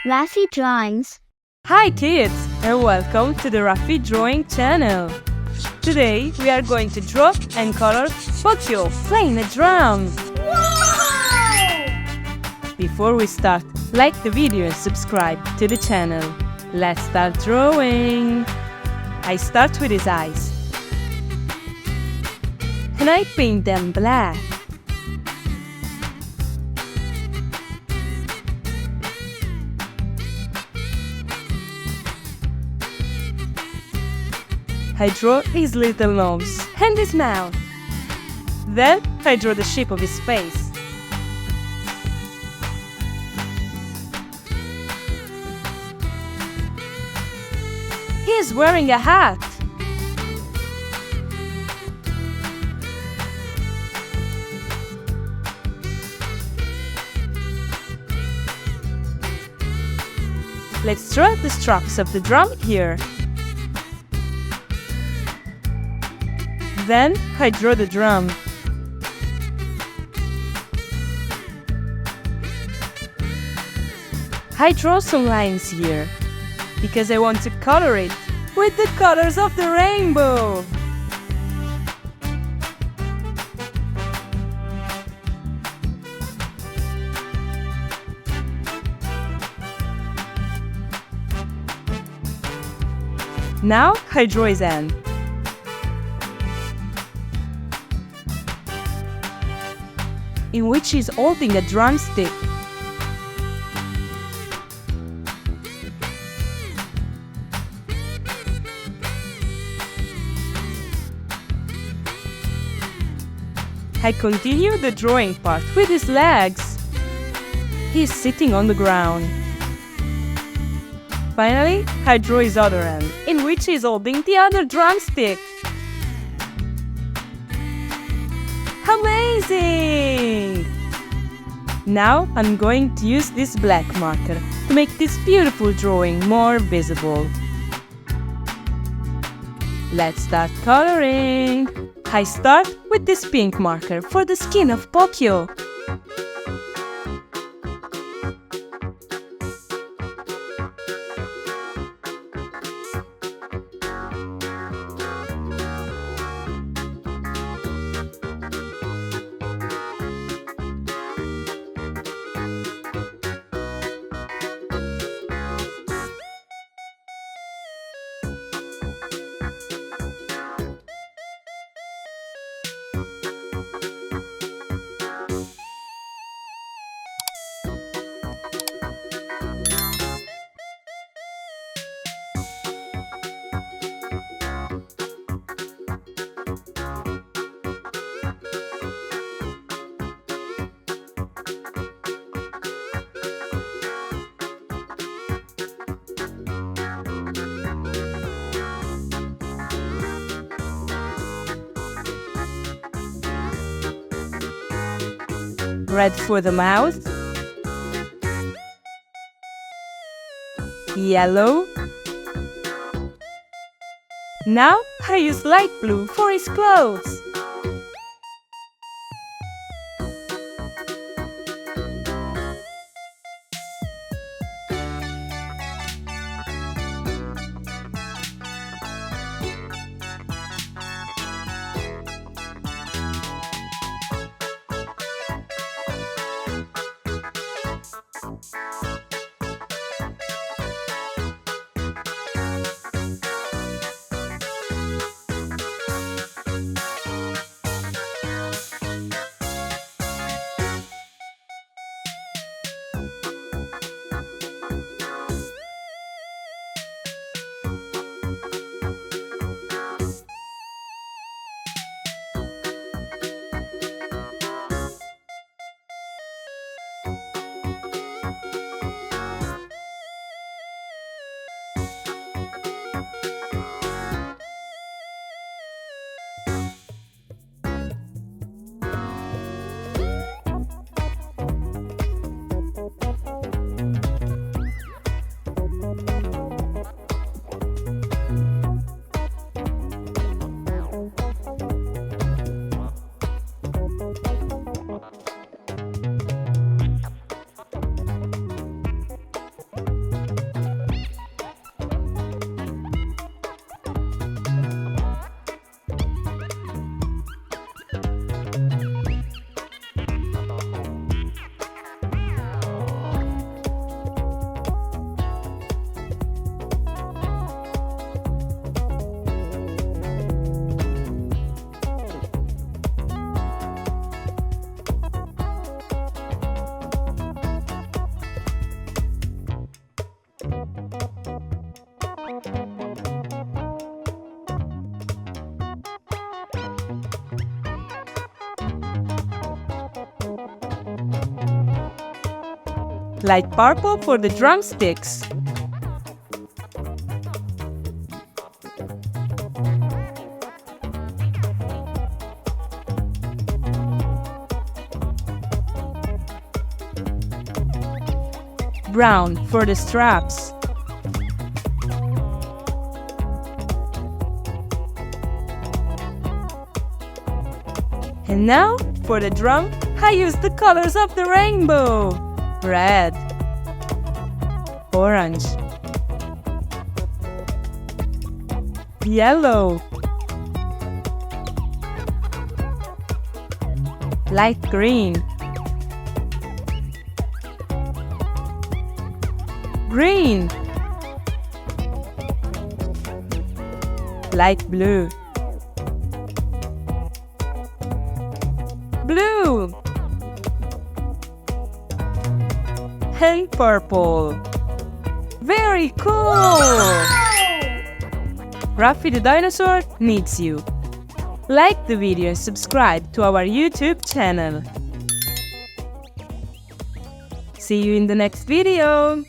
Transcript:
Raffy Drawings. Hi kids, and welcome to the Raffy Drawing channel. Today we are going to draw and color Pocoyó Playing a Drum. Wow! Before we start, like the video and subscribe to the channel. Let's start drawing. I start with his eyes. And I paint them black. I draw his little nose and his mouth. Then I draw the shape of his face. He is wearing a hat. Let's draw the straps of the drum here. Then I draw the drum. I draw some lines here because I want to color it with the colors of the rainbow. Now I draw his hand. In which he's holding a drumstick. I continue the drawing part with his legs. He's sitting on the ground. Finally, I draw his other hand, in which he's holding the other drumstick. Amazing! Now I'm going to use this black marker to make this beautiful drawing more visible. Let's start coloring. I start with this pink marker for the skin of Pocoyó. Red for the mouth, yellow. Now I use light blue for his clothes. Light purple for the drumsticks. Brown for the straps. And now, for the drum, I use the colors of the rainbow. Red, orange, yellow, light green, green, light blue, blue, and purple. Very cool! Raffy the dinosaur needs you. Like the video and subscribe to our YouTube channel. See you in the next video!